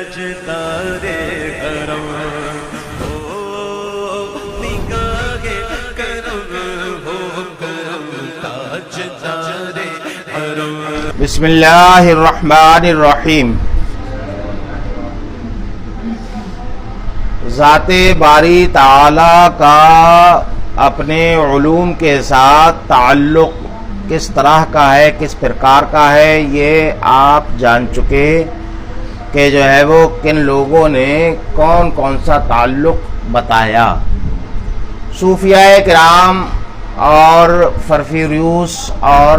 تاجدار حرم ہو، نگاہ کرم ہو کرم تاجدار حرم۔ بسم اللہ الرحمن الرحیم۔ ذات باری تعالی کا اپنے علوم کے ساتھ تعلق کس طرح کا ہے، کس پرکار کا ہے، یہ آپ جان چکے کہ جو ہے وہ کن لوگوں نے کون کون سا تعلق بتایا۔ صوفیاء کرام اور فرفیروس اور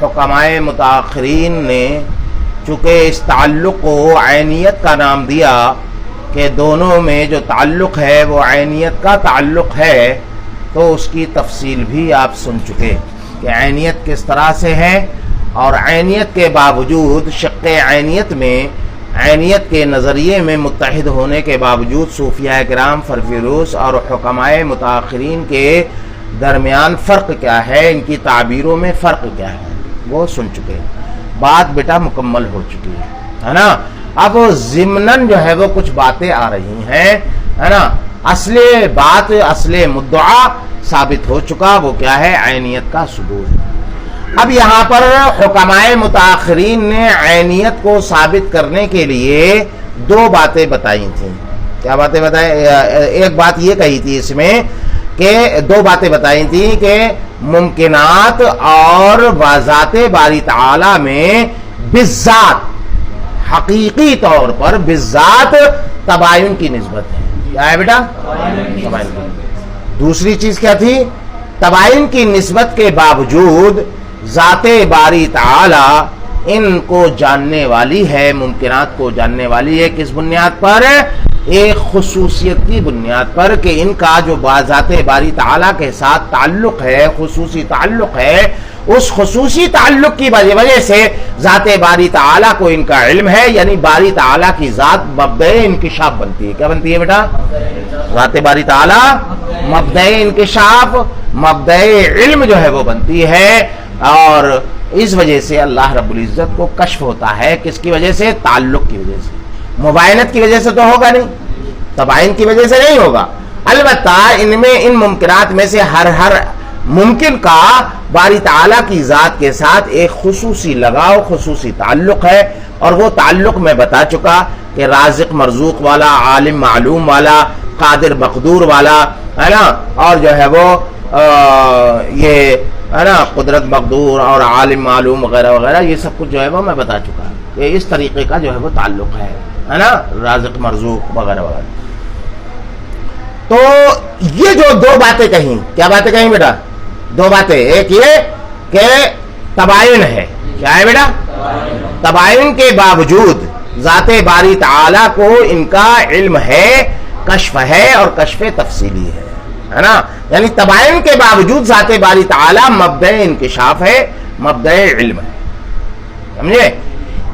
حکمائے متاخرین نے چونکہ اس تعلق کو عینیت کا نام دیا کہ دونوں میں جو تعلق ہے وہ عینیت کا تعلق ہے، تو اس کی تفصیل بھی آپ سن چکے کہ عینیت کس طرح سے ہے، اور عینیت کے باوجود شق عینیت میں، عینیت کے نظریے میں متحد ہونے کے باوجود صوفیاء کرام، فرفیروس اور حکمائے متاخرین کے درمیان فرق کیا ہے، ان کی تعبیروں میں فرق کیا ہے، وہ سن چکے۔ بات بیٹا مکمل ہو چکی ہے نا۔ اب ضمناً جو ہے وہ کچھ باتیں آ رہی ہیں، ہے نا۔ اصل بات، اصل مدعا ثابت ہو چکا، وہ کیا ہے؟ عینیت کا ثبوت۔ اب یہاں پر حکمائے متاخرین نے عینیت کو ثابت کرنے کے لیے دو باتیں بتائی تھیں۔ کیا باتیں بتائی؟ ایک بات یہ کہی تھی اس میں کہ دو باتیں بتائی تھیں کہ ممکنات اور ذات باری تعالی میں بالذات، حقیقی طور پر بالذات تباین کی نسبت ہے۔ کیا ہے بیٹا؟ تباین کی۔ دوسری چیز کیا تھی؟ تباین کی نسبت کے باوجود ذات باری تعالی ان کو جاننے والی ہے، ممکنات کو جاننے والی ہے۔ کس بنیاد پر؟ ایک خصوصیت کی بنیاد پر کہ ان کا جو ذات باری تعالی کے ساتھ تعلق ہے، خصوصی تعلق ہے، اس خصوصی تعلق کی وجہ سے ذات باری تعالی کو ان کا علم ہے، یعنی باری تعالی کی ذات مبدأ انکشاف بنتی ہے۔ کیا بنتی ہے بیٹا؟ ذات باری تعالی مبدأ انکشاف، مبدأ علم جو ہے وہ بنتی ہے، اور اس وجہ سے اللہ رب العزت کو کشف ہوتا ہے۔ کس کی وجہ سے؟ تعلق کی وجہ سے۔ مباینت کی وجہ سے تو ہوگا نہیں، تباین کی وجہ سے نہیں ہوگا۔ البتہ ان میں، ان ممکنات میں سے ہر ممکن کا باری تعالیٰ کی ذات کے ساتھ ایک خصوصی لگاؤ، خصوصی تعلق ہے، اور وہ تعلق میں بتا چکا کہ رازق مرزوق والا، عالم معلوم والا، قادر مقدور والا، ہے نا، اور جو ہے وہ یہ ہے نا قدرت مقدور اور عالم معلوم وغیرہ وغیرہ، یہ سب کچھ جو ہے وہ میں بتا چکا کہ اس طریقے کا جو ہے وہ تعلق ہے نا، رازق مرزوق وغیرہ وغیرہ۔ تو یہ جو دو باتیں کہیں، کیا باتیں کہیں بیٹا؟ دو باتیں۔ ایک یہ کہ تباین ہے۔ کیا ہے بیٹا؟ تباین کے باوجود ذات باری تعالی کو ان کا علم ہے، کشف ہے، اور کشف تفصیلی ہے نا۔ یعنی تباین کے باوجود ذات باری تعالی مبدأ انکشاف ہے، مبدأ علم ہے، سمجھے؟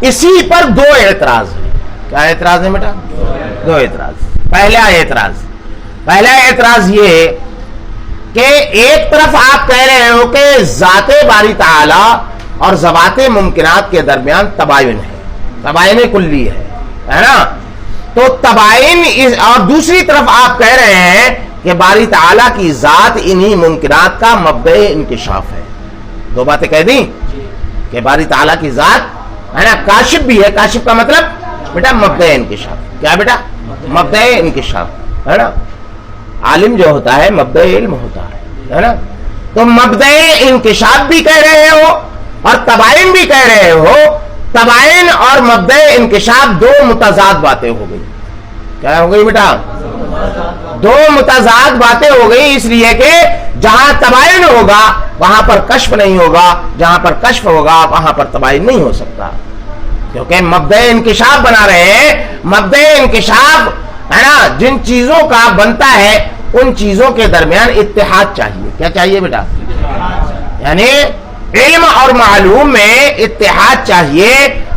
اسی پر دو اعتراض ہیں۔ کیا اعتراض ہے بیٹا؟ دو اعتراض۔ پہلا اعتراض یہ کہ ایک طرف آپ کہہ رہے ہو کہ ذات باری تعالی اور ذوات ممکنات کے درمیان تباین ہے، تباین کلی ہے نا۔ تو تباین، اور دوسری طرف آپ کہہ رہے ہیں کہ باری تعالی کی ذات انہی ممکنات کا مبدأ انکشاف ہے۔ دو باتیں کہہ دیں کہ باری تعالی کی ذات ہے نا کاشف بھی ہے۔ کاشف کا مطلب بیٹا مبدأ انکشاف۔ کیا بیٹا؟ مبدأ انکشاف ہے نا۔ عالم جو ہوتا ہے مبدأ علم ہوتا ہے نا۔ تو مبدأ انکشاف بھی کہہ رہے ہو اور تباین بھی کہہ رہے ہو۔ تباین اور مبدأ انکشاف دو متضاد باتیں ہو گئی۔ کیا ہو گئی بیٹا؟ دو متضاد باتیں ہو گئی، اس لیے کہ جہاں تباین ہوگا وہاں پر کشف نہیں ہوگا، جہاں پر کشف ہوگا وہاں پر تباین نہیں ہو سکتا، کیونکہ مبدأ انکشاف بنا رہے ہیں۔ مبدأ انکشاف ہے نا، جن چیزوں کا بنتا ہے ان چیزوں کے درمیان اتحاد چاہیے۔ کیا چاہیے بیٹا؟ یعنی علم اور معلوم میں اتحاد چاہیے۔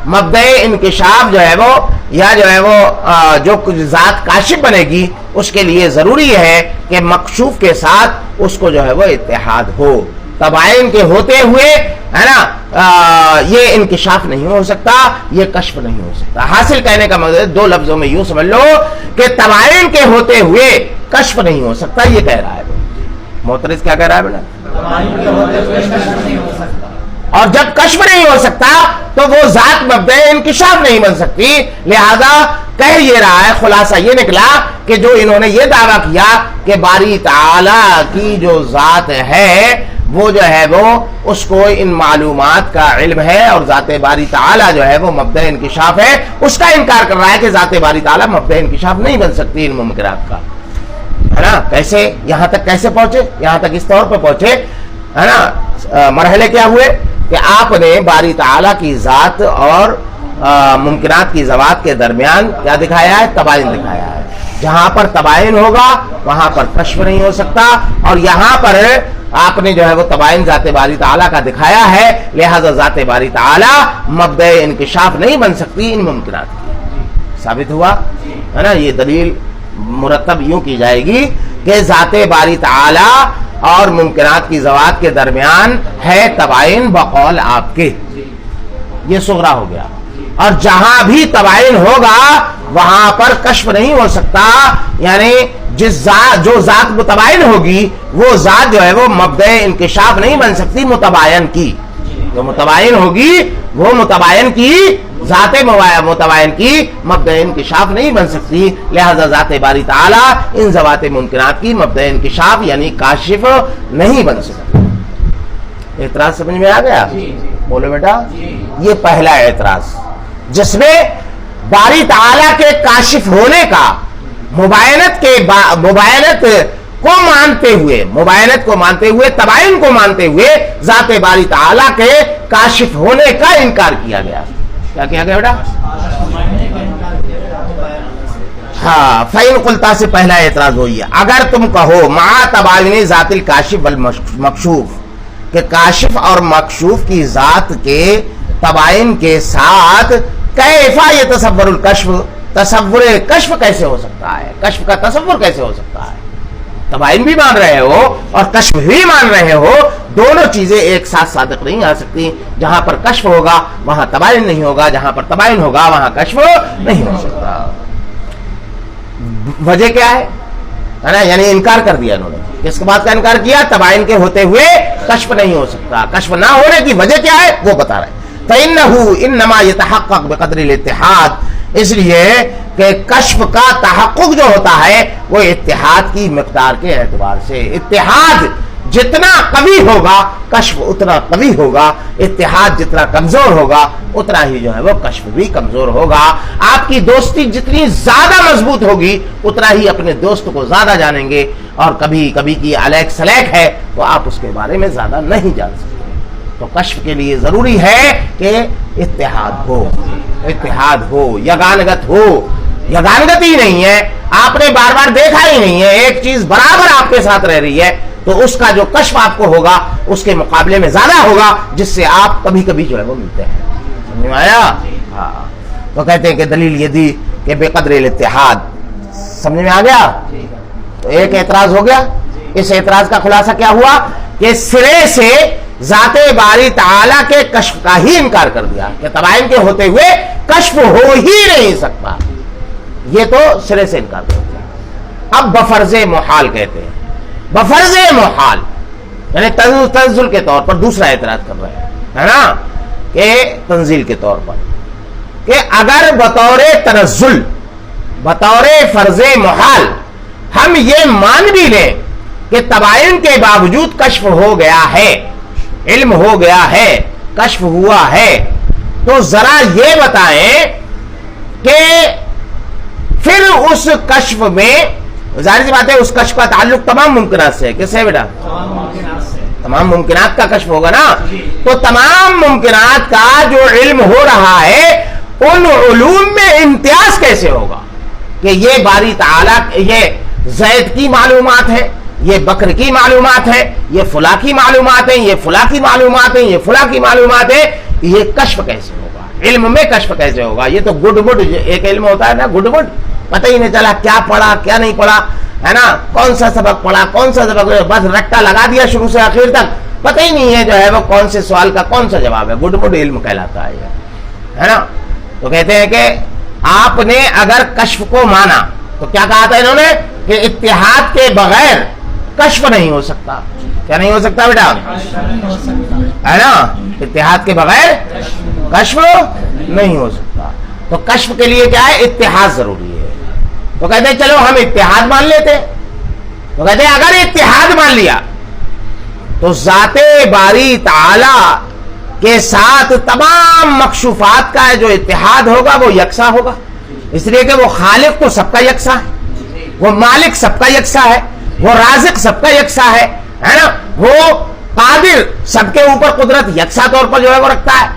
مبدأ انکشاف جو ہے وہ، یا جو ہے وہ جو کچھ ذات کاشف بنے گی، اس کے لیے ضروری ہے کہ مکشوف کے ساتھ اس کو جو ہے وہ اتحاد ہو۔ تباین کے ہوتے ہوئے ہے نا یہ انکشاف نہیں ہو سکتا، یہ کشف نہیں ہو سکتا. حاصل کہنے کا مقصد دو لفظوں میں یوں سمجھ لو کہ تباین کے ہوتے ہوئے کشف نہیں ہو سکتا، یہ کہہ رہا ہے. معترض کیا کہہ رہا ہے بیٹا؟ اور جب کشف نہیں ہو سکتا تو وہ ذات مبدأ انکشاف نہیں بن سکتی. لہذا کہہ یہ رہا ہے، خلاصہ یہ نکلا کہ جو انہوں نے یہ دعویٰ کیا کہ باری تعالیٰ کی جو ذات ہے وہ جو ہے وہ اس کو ان معلومات کا علم ہے اور ذات باری تعالیٰ جو ہے وہ مبدأ انکشاف ہے، اس کا انکار کر رہا ہے کہ ذات باری تعالیٰ مبدأ انکشاف نہیں بن سکتی ان ممکنات کا. ہے نا؟ کیسے یہاں تک کیسے پہنچے؟ یہاں تک اس طور پہ پہنچے ہے نا. مرحلے کیا ہوئے کہ آپ نے باری تعالیٰ کی ذات اور ممکنات کی ذوات کے درمیان کیا دکھایا ہے؟ تباین دکھایا ہے. جہاں پر تباین ہوگا وہاں پر کشف نہیں ہو سکتا، اور یہاں پر آپ نے جو ہے وہ تباین ذات باری تعالیٰ کا دکھایا ہے، لہذا ذات باری تعالیٰ مبدأ انکشاف نہیں بن سکتی ان ممکنات کی. ثابت ہوا ہے نا. یہ دلیل مرتب یوں کی جائے گی کہ ذات باری تعالیٰ اور ممکنات کی ذوات کے درمیان ہے تباین بقول آپ کے. یہ صغرا ہو گیا. اور جہاں بھی تباین ہوگا وہاں پر کشف نہیں ہو سکتا، یعنی جو ذات متباین ہوگی وہ ذات جو ہے وہ مبدأ انکشاف نہیں بن سکتی متباین کی. جو متباین ہوگی وہ متباین کی ذات متباین کی مبدأ انکشاف نہیں بن سکتی. لہذا ذات باری تعالیٰ ان ذوات ممکنات کی مبدأ انکشاف یعنی کاشف نہیں بن سکتی. اعتراض سمجھ میں آ گیا؟ بولو بیٹا. یہ پہلا اعتراض جس میں باری تعالیٰ کے کاشف ہونے کا مباینت کو مانتے ہوئے تباین کو مانتے ہوئے ذات باری تعالیٰ کے کاشف ہونے کا انکار کیا گیا. کیا کیا گیا بیٹا؟ ہاں. فَإِن قُلْتَ سے پہلا اعتراض وہی ہے، اگر تم کہو مع تباین ذات الکاشف والمکشوف کہ کاشف اور مکشوف کی ذات کے تباین کے ساتھ کیف یتصور الکشف، تصور کشف کیسے ہو سکتا ہے؟ کشف کا تصور کیسے ہو سکتا ہے؟ تباین بھی مان رہے ہو اور کشف بھی مان رہے ہو، دونوں چیزیں ایک ساتھ صادق نہیں آ سکتی. جہاں پر کشف ہوگا وہاں تباین نہیں ہوگا، جہاں پر تباین ہوگا وہاں کشف نہیں ہو سکتا. وجہ کیا ہے نا؟ یعنی انکار کر دیا انہوں نے. کس کے بات کا انکار کیا؟ تباین کے ہوتے ہوئے کشف نہیں ہو سکتا. کشف نہ ہونے کی وجہ کیا ہے وہ بتا رہے ہیں. فَإِنَّهُ إِنَّمَا يَتَحَقَّقُ بِقَدْرِ الْإِتِّحَادِ، اس لیے کہ کشف کا تحقق جو ہوتا ہے وہ اتحاد کی مقدار کے اعتبار سے. اتحاد جتنا قوی ہوگا کشف اتنا قوی ہوگا، اتحاد جتنا کمزور ہوگا اتنا ہی جو ہے وہ کشف بھی کمزور ہوگا. آپ کی دوستی جتنی زیادہ مضبوط ہوگی اتنا ہی اپنے دوست کو زیادہ جانیں گے، اور کبھی کبھی کی الیک سلیک ہے تو آپ اس کے بارے میں زیادہ نہیں جان سکتے. تو کشف کے لیے ضروری ہے کہ اتحاد ہو، یگانگت ہو. یگانگت ہی نہیں ہے، آپ نے بار بار دیکھا ہی نہیں ہے، ایک چیز برابر آپ کے ساتھ رہ رہی ہے، تو اس کا جو کشف آپ کو ہوگا اس کے مقابلے میں زیادہ ہوگا جس سے آپ کبھی کبھی جو ہے وہ ملتے ہیں. سمجھ میں آیا؟ ہاں. تو کہتے ہیں کہ دلیل یہ دی کہ بے قدر الاتحاد. سمجھ میں آ گیا؟ تو ایک اعتراض ہو گیا. اس اعتراض کا خلاصہ کیا ہوا کہ سرے سے ذات باری تعالیٰ کے کشف کا ہی انکار کر دیا کہ تباین کے ہوتے ہوئے کشف ہو ہی نہیں سکتا. یہ تو سرے سے انکار کر دیا. اب بفرض محال کہتے ہیں. بفرض محال یعنی تنزل کے طور پر دوسرا اعتراض کر رہے ہیں، ہے نا، کہ تنزیل کے طور پر کہ اگر بطور تنزل، بطور فرض محال ہم یہ مان بھی لیں کہ تباین کے باوجود کشف ہو گیا ہے، علم ہو گیا ہے، کشف ہوا ہے، تو ذرا یہ بتائیں کہ پھر اس کشف میں ظاہر سی بات ہے اس کشف کا تعلق تمام ممکنات سے ہے. کس سے بیٹا؟ تمام ممکنات کا کشف ہوگا نا. تو تمام ممکنات کا جو علم ہو رہا ہے ان علوم میں امتیاز کیسے ہوگا کہ یہ باری تعالیٰ، یہ زید کی معلومات ہے، یہ بکر کی معلومات ہے، یہ فلاں کی معلومات ہیں، یہ فلاں کی معلومات ہیں، یہ فلاں کی معلومات ہے. یہ کشف کیسے ہوگا؟ علم میں کشف کیسے ہوگا؟ یہ تو گڈ گڈ ایک علم ہوتا ہے نا، گڈ گڈ، پتہ ہی نہیں چلا کیا پڑھا کیا نہیں پڑھا، ہے نا، کون سا سبق پڑھا کون سا سبق، بس رٹا لگا دیا شروع سے آخر تک، پتہ ہی نہیں ہے جو ہے وہ کون سے سوال کا کون سا جواب ہے. گڈ مڈ علم کہلاتا ہے نا. تو کہتے ہیں کہ آپ نے اگر کشف کو مانا تو کیا کہا تھا انہوں نے کہ اتحاد کے بغیر کشف نہیں ہو سکتا. کیا نہیں ہو سکتا بیٹا؟ ہے نا. اتحاد کے بغیر کشف نہیں ہو سکتا. تو کشف کے لیے کیا ہے؟ اتحاد ضروری ہے. تو کہتے ہیں چلو ہم اتحاد مان لیتے. تو کہتے ہیں اگر اتحاد مان لیا تو ذات باری تعالی کے ساتھ تمام مکشوفات کا جو اتحاد ہوگا وہ یکساں ہوگا. اس لیے کہ وہ خالق تو سب کا یکساں ہے, وہ مالک سب کا یکساں ہے, وہ رازق سب کا یکساں ہے نا, وہ قادر سب کے اوپر قدرت یکساں طور پر جو ہے وہ رکھتا ہے.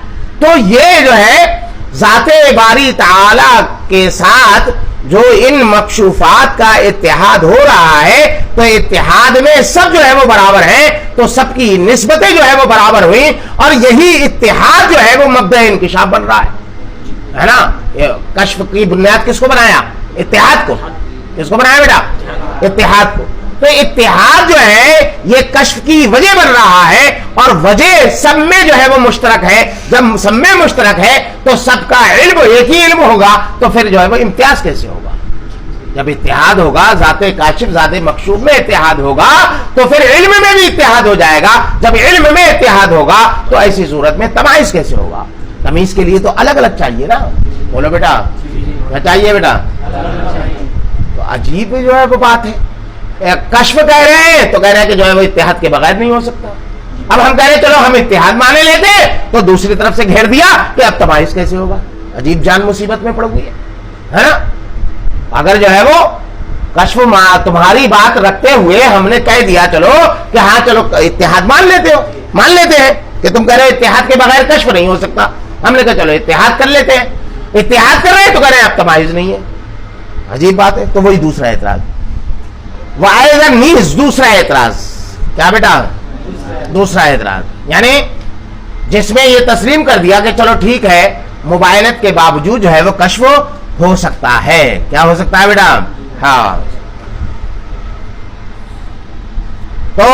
تو یہ جو ہے ذات باری تعالی کے ساتھ جو ان مکشوفات کا اتحاد ہو رہا ہے تو اتحاد میں سب جو ہے وہ برابر ہیں, تو سب کی نسبتیں جو ہے وہ برابر ہوئی, اور یہی اتحاد جو ہے وہ مبدأ انکشاف بن رہا ہے نا. کشف کی بنیاد کس کو بنایا؟ اتحاد کو. کس کو بنایا بیٹا؟ اتحاد کو. تو اتحاد جو ہے یہ کشف کی وجہ بن رہا ہے, اور وجہ سب میں جو ہے وہ مشترک ہے. جب سب میں مشترک ہے تو سب کا علم ایک ہی علم ہوگا, تو پھر جو ہے وہ امتیاز کیسے ہوگا؟ جب اتحاد ہوگا, ذات کاشف ذات مکشوف میں اتحاد ہوگا تو پھر علم میں بھی اتحاد ہو جائے گا. جب علم میں اتحاد ہوگا تو ایسی صورت میں تمائز کیسے ہوگا؟ تمیز کے لیے تو الگ الگ چاہیے نا. بولو بیٹا کیا چاہیے بیٹا؟ تو عجیب جو ہے وہ بات ہے. کشف کہہ رہے ہیں تو کہہ رہے ہیں کہ جو ہے وہ اتحاد کے بغیر نہیں ہو سکتا. اب ہم کہہ رہے ہیں چلو ہم اتحاد مانے لیتے, تو دوسری طرف سے گھیر دیا کہ اب تمائز کیسے ہوگا. عجیب جان مصیبت میں پڑ گئی ہے نا. اگر جو ہے وہ کشف تمہاری بات رکھتے ہوئے ہم نے کہہ دیا چلو کہ ہاں چلو اتحاد مان لیتے ہیں کہ تم کہہ رہے اتحاد کے بغیر کشف نہیں ہو سکتا, ہم نے کہا چلو اتحاد کر لیتے ہیں. اتحاد کر رہے ہیں تو کہہ رہے ہیں اب تمائز نہیں ہے. عجیب بات ہے. تو وہی دوسرا اعتراض, دوسرا اعتراض کیا بیٹا؟ دوسرا اعتراض یعنی جس میں یہ تسلیم کر دیا کہ چلو ٹھیک ہے مباینت کے باوجود جو ہے وہ کشف ہو سکتا ہے. کیا ہو سکتا ہے بیٹا؟ ہاں. تو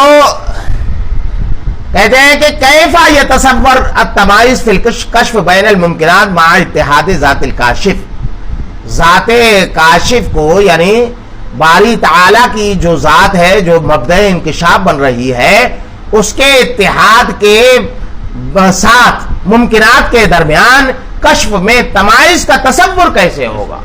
کہتے ہیں کہ کیفا یتصور التمائز فی الکشف بین الممکنات مع اتحاد ذات الکاشف. ذات کاشف کو یعنی باری تعالی کی جو ذات ہے جو مبدأ انکشاف بن رہی ہے اس کے اتحاد کے ساتھ ممکنات کے درمیان کشف میں تمائز کا تصور کیسے ہوگا؟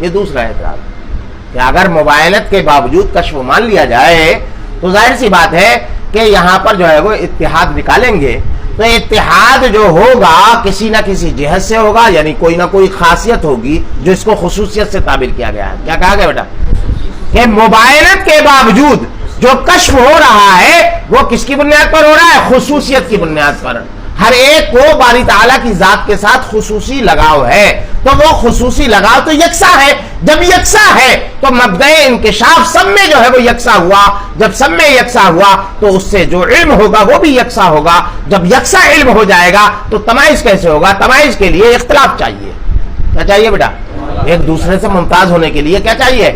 یہ دوسرا اعتراض کہ اگر مباینت کے باوجود کشف مان لیا جائے تو ظاہر سی بات ہے کہ یہاں پر جو ہے وہ اتحاد نکالیں گے, تو اتحاد جو ہوگا کسی نہ کسی جہت سے ہوگا, یعنی کوئی نہ کوئی خاصیت ہوگی جو اس کو خصوصیت سے تعبیر کیا گیا ہے. کیا کہا گیا بیٹا؟ کہ مباینت کے باوجود جو کشف ہو رہا ہے وہ کس کی بنیاد پر ہو رہا ہے؟ خصوصیت کی بنیاد پر. ہر ایک کو باری تعالیٰ کی ذات کے ساتھ خصوصی لگاؤ ہے, تو وہ خصوصی لگاؤ تو یکساں ہے. جب یکساں ہے تو مبدأ انکشاف سب میں جو ہے وہ یکساں ہوا. جب سب میں یکساں ہوا تو اس سے جو علم ہوگا وہ بھی یکساں ہوگا. جب یکساں علم ہو جائے گا تو تمائز کیسے ہوگا؟ تمائز کے لیے اختلاف چاہیے. کیا چاہیے بیٹا؟ ایک دوسرے سے ممتاز ہونے کے لیے کیا چاہیے؟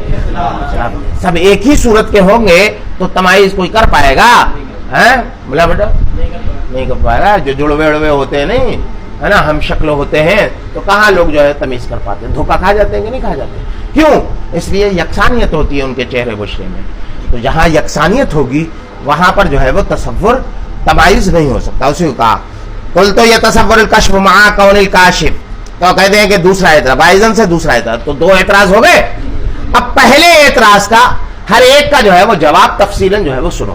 سب ایک ہی صورت کے ہوں گے تو تمائز کوئی کر پائے گا؟ بولا بیٹا نہیں کر پائے گا. جو جڑوے اڑوے ہوتے ہیں نہیں ہے نا, ہم شکل ہوتے ہیں, تو کہاں لوگ جو ہے تمیز کر پاتے ہیں؟ دھوکہ کھا جاتے ہیں کہ نہیں کھا جاتے؟ کیوں؟ اس لیے یکسانیت ہوتی ہے ان کے چہرے بشرے میں. تو جہاں یکسانیت ہوگی وہاں پر جو ہے وہ تصور تمائز نہیں ہو سکتا. اسی کو کہا قل تو یہ تصور الکشف مع کون الکاشف. تو کہتے ہیں کہ دوسرا اعتراض بائزن سے دوسرا اعتراض. تو دو اعتراض ہو گئے. اب پہلے اعتراض کا ہر ایک کا جو ہے وہ جواب تفصیلاً جو ہے وہ سنو,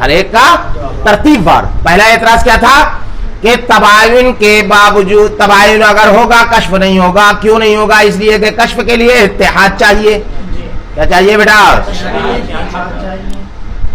ہر ایک کا ترتیب وار. پہلا اعتراض کیا تھا کہ تباین کے باوجود تباین اگر ہوگا کشف نہیں ہوگا. کیوں نہیں ہوگا؟ اس لیے کہ کشف کے لیے اتحاد چاہیے. کیا چاہیے بیٹا؟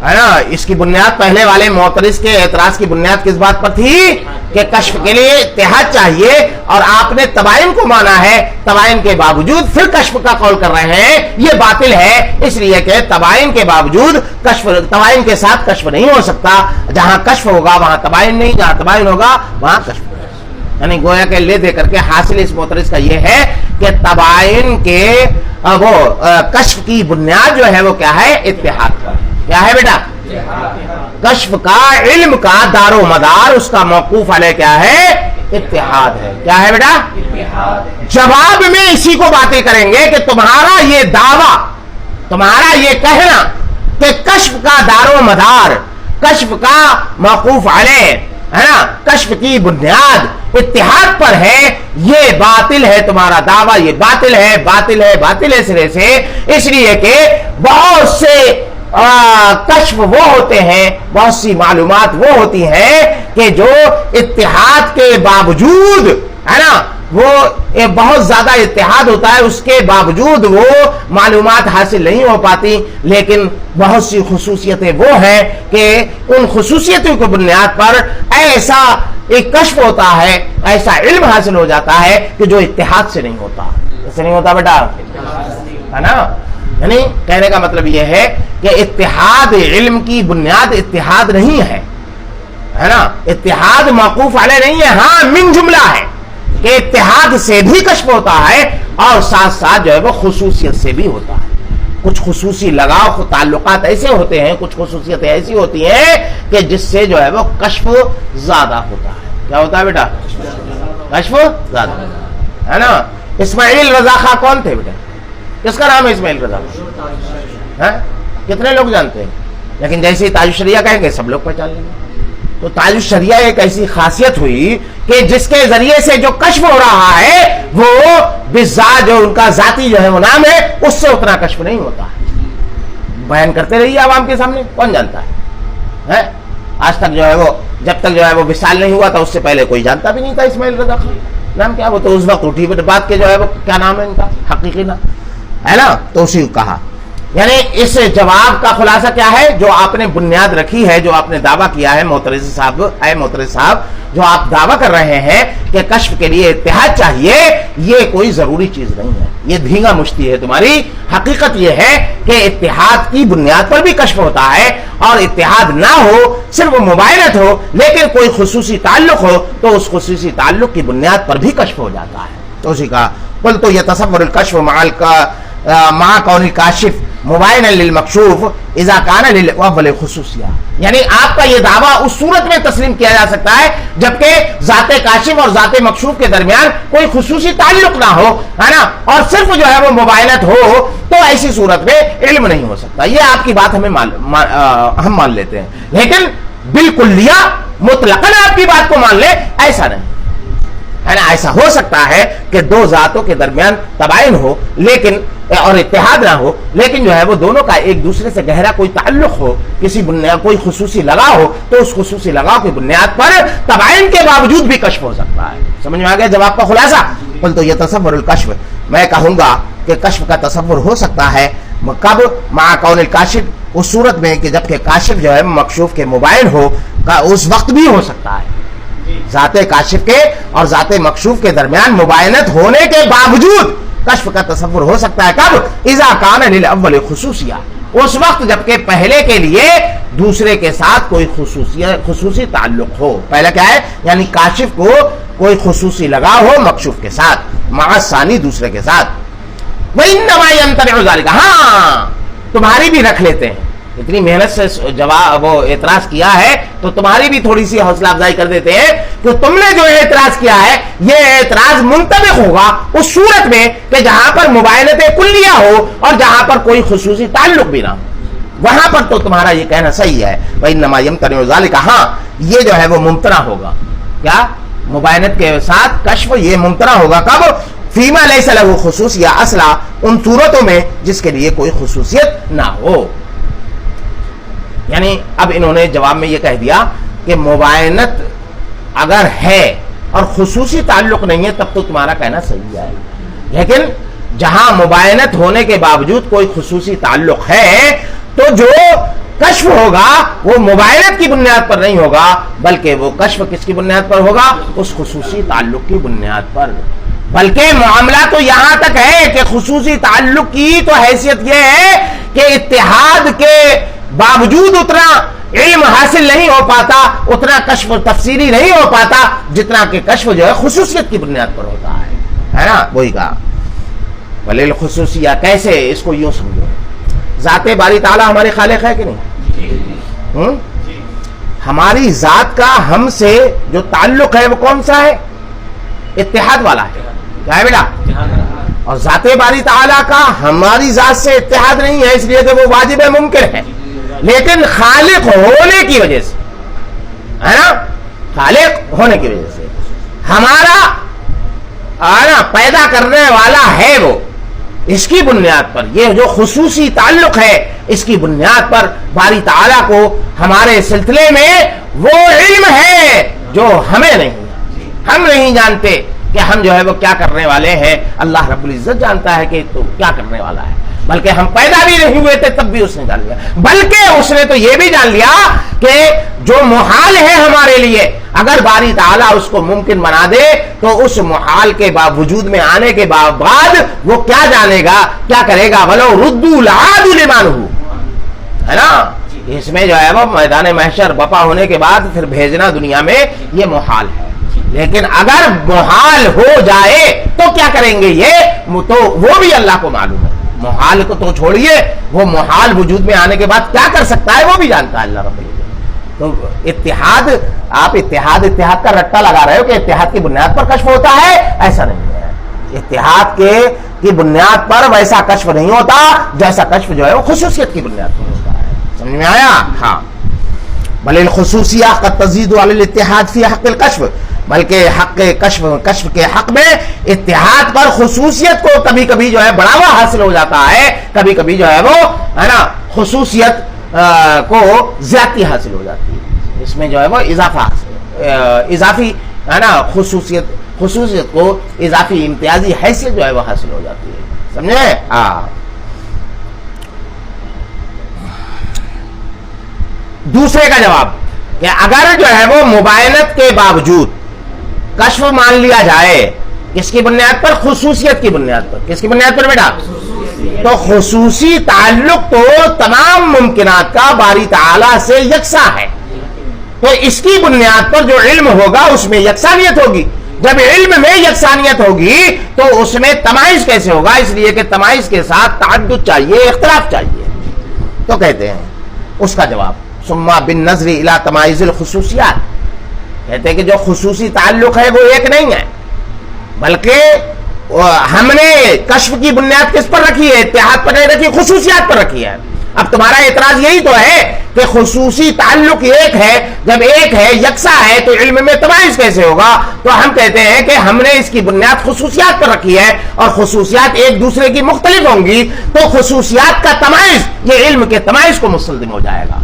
ہے نا. اس کی بنیاد پہلے والے معترض کے اعتراض کی بنیاد کس بات پر تھی کہ کشف کے لیے اتحاد چاہیے, اور آپ نے تباین کو مانا ہے. تباین کے باوجود پھر کشف کا قول کر رہے ہیں, یہ باطل ہے. اس لیے کہ تباین کے باوجود کشف, تباین کے ساتھ کشف نہیں ہو سکتا. جہاں کشف ہوگا وہاں تباین نہیں, جہاں تباین ہوگا وہاں کشف. یعنی گویا کہ لے دے کر کے حاصل اس معترض کا یہ ہے کہ تباین کے وہ کشف کی بنیاد جو ہے وہ کیا ہے؟ اتحاد کا. کیا ہے بیٹا؟ کشف کا علم کا دار و مدار اس کا موقوف علیہ کیا ہے؟ اتحاد ہے. کیا ہے بیٹا؟ اتحاد. جواب میں اسی کو باتیں کریں گے کہ تمہارا یہ دعویٰ، تمہارا یہ کہنا کہ کشف کا دار و مدار، کشف کا موقوف علیہ ہے نا، کشف کی بنیاد اتحاد پر ہے، یہ باطل ہے. تمہارا دعویٰ یہ باطل ہے، باطل ہے، باطل ہے سرے سے. اس لیے کہ بہت سے کشف وہ ہوتے ہیں، بہت سی معلومات وہ ہوتی ہیں کہ جو اتحاد کے باوجود ہے نا، وہ بہت زیادہ اتحاد ہوتا ہے، اس کے باوجود وہ معلومات حاصل نہیں ہو پاتی. لیکن بہت سی خصوصیتیں وہ ہیں کہ ان خصوصیتوں کی بنیاد پر ایسا ایک کشف ہوتا ہے، ایسا علم حاصل ہو جاتا ہے کہ جو اتحاد سے نہیں ہوتا. ایسے نہیں ہوتا بیٹا، ہے نا. یعنی کہنے کا مطلب یہ ہے کہ اتحاد علم کی بنیاد اتحاد نہیں ہے نا، اتحاد موقوف علیہ نہیں ہے. ہاں من جملہ ہے کہ اتحاد سے بھی کشف ہوتا ہے اور ساتھ ساتھ جو ہے وہ خصوصیت سے بھی ہوتا ہے. کچھ خصوصی لگاؤ تعلقات ایسے ہوتے ہیں، کچھ خصوصیتیں ایسی ہوتی ہیں کہ جس سے جو ہے وہ کشف زیادہ ہوتا ہے. کیا ہوتا ہے بیٹا؟ کشف زیادہ ہے نا. اسماعیل رضا خان کون تھے بیٹا؟ کس کا نام ہے اسماعیل رضا خان؟ کتنے لوگ جانتے ہیں؟ لیکن جیسے تاج الشریعہ کہیں گے سب لوگ پہچان لیں گے. تو تاج الشریعہ ایک ایسی خاصیت ہوئی کہ جس کے ذریعے سے جو کشف ہو رہا ہے وہ بالذات جو ان کا ذاتی جو ہے وہ نام ہے، اس سے اتنا کشف نہیں ہوتا ہے. بیان کرتے رہیے عوام کے سامنے، کون جانتا ہے؟ آج تک جو ہے وہ جب تک جو ہے وہ وصال نہیں ہوا تھا اس سے پہلے کوئی جانتا بھی نہیں تھا اسماعیل رضا خان نام کیا. وہ تو اس وقت اٹھی بات کے جو ہے وہ کیا نام ہے ان کا حقیقی نام ہے نا، تو اسی کو کہا. یعنی اس جواب کا خلاصہ کیا ہے؟ جو آپ نے بنیاد رکھی ہے، جو آپ نے دعویٰ کیا ہے معترض صاحب، اے معترض صاحب، جو آپ دعویٰ کر رہے ہیں کہ کشف کے لیے اتحاد چاہیے، یہ کوئی ضروری چیز نہیں ہے، یہ دھینگا مشتی ہے تمہاری. حقیقت یہ ہے کہ اتحاد کی بنیاد پر بھی کشف ہوتا ہے، اور اتحاد نہ ہو، صرف مباینت ہو، لیکن کوئی خصوصی تعلق ہو تو اس خصوصی تعلق کی بنیاد پر بھی کشف ہو جاتا ہے. تو اسی کا قل تو یتصور الکشف مع کون الکاشف مبائنا للمکشوف اذا کان للاول خصوصیہ. یعنی آپ کا یہ دعویٰ اس صورت میں تسلیم کیا جا سکتا ہے جبکہ ذات کاشف اور ذات مکشوف کے درمیان کوئی خصوصی تعلق نہ ہو، ہے نا، اور صرف جو ہے وہ مباینت ہو، تو ایسی صورت میں علم نہیں ہو سکتا. یہ آپ کی بات ہم مان لیتے ہیں، لیکن بالکلیہ مطلقاً آپ کی بات کو مان لے ایسا نہیں ہے نا. ایسا ہو سکتا ہے کہ دو ذاتوں کے درمیان تباین ہو لیکن اور اتحاد نہ ہو، لیکن جو ہے وہ دونوں کا ایک دوسرے سے گہرا کوئی تعلق ہو، کسی بنیاد کوئی خصوصی لگاؤ ہو، تو اس خصوصی لگاؤ کی بنیاد پر تباین کے باوجود بھی کشف ہو سکتا ہے. سمجھ میں آ گیا جواب کا خلاصہ؟ قل تو یہ تصور الکشف، میں کہوں گا کہ کشف کا تصور ہو سکتا ہے کب؟ مع کون الکاشف، اس صورت میں کہ جبکہ کاشف جو ہے مکشوف کے مبائن ہو، اس وقت بھی ہو سکتا ہے. ذات کاشف کے اور ذات مکشوف کے درمیان مباینت ہونے کے باوجود کشف کا تصور ہو سکتا ہے. کب؟ اذا کان للاول خصوصیہ، اس وقت جبکہ پہلے کے لیے دوسرے کے ساتھ کوئی خصوصی تعلق ہو. پہلا کیا ہے؟ یعنی کاشف کو کوئی خصوصی لگا ہو مکشوف کے ساتھ، مع ثانی دوسرے کے ساتھ. وَإِنَّمَا يَمْتَنِعُ ذَلِكَ، ہاں تمہاری بھی رکھ لیتے ہیں، اتنی محنت سے جواب وہ اعتراض کیا ہے تو تمہاری بھی تھوڑی سی حوصلہ افزائی کر دیتے ہیں کہ تم نے جو اعتراض کیا ہے یہ اعتراض منطبق ہوگا اس صورت میں کہ جہاں پر مباینت کلیہ ہو اور جہاں پر کوئی خصوصی تعلق بھی نہ ہو، وہاں پر تو تمہارا یہ کہنا صحیح ہے. وَإِنَّمَا يَمْتَنِعُ ذَلِكَ، ہاں یہ جو ہے وہ ممتنع ہوگا. کیا؟ مباینت کے ساتھ کشف یہ ممتنع ہوگا. کب؟ فیما لیس لہ خصوصیہ اصلا، ان صورتوں میں جس کے لیے کوئی خصوصیت نہ ہو. یعنی اب انہوں نے جواب میں یہ کہہ دیا کہ مباینت اگر ہے اور خصوصی تعلق نہیں ہے تب تو تمہارا کہنا صحیح ہے، لیکن جہاں مباینت ہونے کے باوجود کوئی خصوصی تعلق ہے تو جو کشف ہوگا وہ مباینت کی بنیاد پر نہیں ہوگا بلکہ وہ کشف کس کی بنیاد پر ہوگا؟ اس خصوصی تعلق کی بنیاد پر. بلکہ معاملہ تو یہاں تک ہے کہ خصوصی تعلق کی تو حیثیت یہ ہے کہ اتحاد کے باوجود اتنا علم حاصل نہیں ہو پاتا، اتنا کشف تفصیلی نہیں ہو پاتا جتنا کہ کشف جو ہے خصوصیت کی بنیاد پر ہوتا ہے نا. وہی کہا ولیل خصوصیہ. کیسے؟ اس کو یوں سمجھو، ذات باری تعالیٰ ہمارے خالق ہے کہ نہیں؟ ہماری ذات کا ہم سے جو تعلق ہے وہ کون سا ہے؟ اتحاد والا ہے. کیا ہے بیٹا؟ اور ذات باری تعالیٰ کا ہماری ذات سے اتحاد نہیں ہے، اس لیے کہ وہ واجب ممکن ہے، لیکن خالق ہونے کی وجہ سے، ہے نا، خالق ہونے کی وجہ سے ہمارا پیدا کرنے والا ہے وہ، اس کی بنیاد پر یہ جو خصوصی تعلق ہے اس کی بنیاد پر باری تعالیٰ کو ہمارے سلسلے میں وہ علم ہے جو ہمیں نہیں، ہم نہیں جانتے کہ ہم جو ہے وہ کیا کرنے والے ہیں. اللہ رب العزت جانتا ہے کہ تو کیا کرنے والا ہے، بلکہ ہم پیدا بھی نہیں ہوئے تھے تب بھی اس نے جان لیا، بلکہ اس نے تو یہ بھی جان لیا کہ جو محال ہے ہمارے لیے اگر باری تعالیٰ اس کو ممکن بنا دے تو اس محال کے وجود میں آنے کے بعد وہ کیا جانے گا، کیا کرے گا، وَلَوْ رُدُّوا لَعَادُوا لِمَا نُهُوا، ہے نا. اس میں جو ہے وہ میدان محشر بپا ہونے کے بعد پھر بھیجنا دنیا میں یہ محال ہے، لیکن اگر محال ہو جائے تو کیا کریں گے یہ تو وہ بھی اللہ کو معلوم ہے. محال کو تو چھوڑیے، وہ محال وجود میں آنے کے بعد کیا کر سکتا ہے وہ بھی جانتا ہے اللہ رب العزت. تو اتحاد، آپ اتحاد کا رٹا لگا رہے ہو کہ اتحاد کی بنیاد پر کشف ہوتا ہے، ایسا نہیں ہے. اتحاد کی بنیاد پر ویسا کشف نہیں ہوتا جیسا کشف جو ہے وہ خصوصیت کی بنیاد پر ہوتا ہے. سمجھ میں آیا؟ ہاں. بل الخصوصیہ قد تزید علی الاتحاد فی حق الکشف، بلکہ حق کشف کے حق میں اتحاد پر خصوصیت کو کبھی کبھی جو ہے بڑھاوا حاصل ہو جاتا ہے، کبھی کبھی جو ہے وہ، ہے نا، خصوصیت کو زیادتی حاصل ہو جاتی ہے. اس میں جو ہے وہ اضافی، ہے نا، خصوصیت کو اضافی امتیازی حیثیت جو ہے وہ حاصل ہو جاتی ہے. سمجھے؟ ہاں. دوسرے کا جواب کہ اگر جو ہے وہ مباینت کے باوجود کشف مان لیا جائے، کس کی بنیاد پر؟ خصوصیت کی بنیاد پر. کس کی بنیاد پر بیٹا؟ تو خصوصی تعلق تو تمام ممکنات کا باری تعالیٰ سے یکساں ہے، تو اس کی بنیاد پر جو علم ہوگا اس میں یکسانیت ہوگی. جب علم میں یکسانیت ہوگی تو اس میں تمائز کیسے ہوگا؟ اس لیے کہ تمائز کے ساتھ تعدد چاہیے، اختلاف چاہیے. تو کہتے ہیں اس کا جواب ثم بالنظر الى تمائز الخصوصیات، کہتے ہیں کہ جو خصوصی تعلق ہے وہ ایک نہیں ہے، بلکہ ہم نے کشف کی بنیاد کس پر رکھی ہے؟ اتحاد پر نہیں رکھی، خصوصیات پر رکھی ہے. اب تمہارا اعتراض یہی تو ہے کہ خصوصی تعلق ایک ہے، جب ایک ہے، یکساں ہے، تو علم میں تمائز کیسے ہوگا؟ تو ہم کہتے ہیں کہ ہم نے اس کی بنیاد خصوصیات پر رکھی ہے، اور خصوصیات ایک دوسرے کی مختلف ہوں گی، تو خصوصیات کا تمائز یہ علم کے تمائز کو مستلزم ہو جائے گا.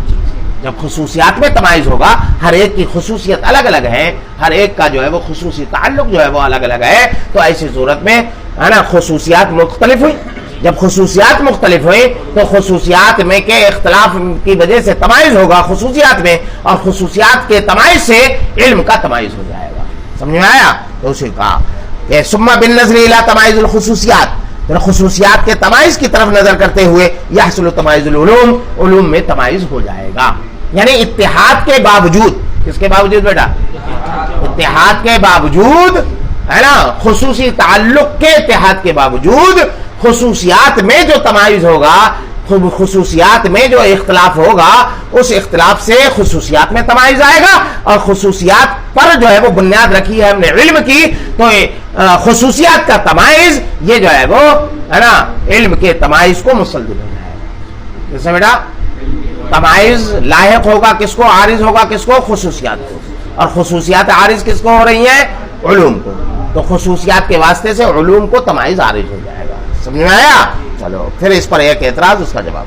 جب خصوصیات میں تمائز ہوگا، ہر ایک کی خصوصیت الگ الگ ہے، ہر ایک کا جو ہے وہ خصوصی تعلق جو ہے وہ الگ الگ ہے، تو ایسی صورت میں، ہے نا، خصوصیات مختلف ہوئی. جب خصوصیات مختلف ہوئی تو خصوصیات میں کے اختلاف کی وجہ سے تمائز ہوگا خصوصیات میں، اور خصوصیات کے تمائز سے علم کا تمائز ہو جائے گا. سمجھ میں آیا؟ تو اسی کہا کہ ثم بالنظر الى تمائز الخصوصیات، خصوصیات کے تمائز کی طرف نظر کرتے ہوئے یحصل تمائز العلوم، علوم میں تمائز ہو جائے گا. یعنی اتحاد کے باوجود، کس کے باوجود بیٹا؟ اتحاد کے باوجود، ہے نا، خصوصی تعلق کے اتحاد کے باوجود خصوصیات میں جو تمائز ہوگا، خصوصیات میں جو اختلاف ہوگا، اس اختلاف سے خصوصیات میں تمائز آئے گا، اور خصوصیات پر جو ہے وہ بنیاد رکھی ہے ہم نے علم کی، تو خصوصیات کا تمائز یہ جو ہے وہ، ہے نا، علم کے تمائز کو مستلزم ہو جائے گا. جیسے بیٹا تمائز لاحق ہوگا کس کو؟ عارض ہوگا کس کو؟ خصوصیات کو. اور خصوصیات عارض کس کو ہو رہی ہیں؟ علوم کو. تو خصوصیات کے واسطے سے علوم کو تمائز عارض ہو جائے گا. سمجھ میں آیا؟ چلو پھر اس پر ایک اعتراض، اس کا جواب.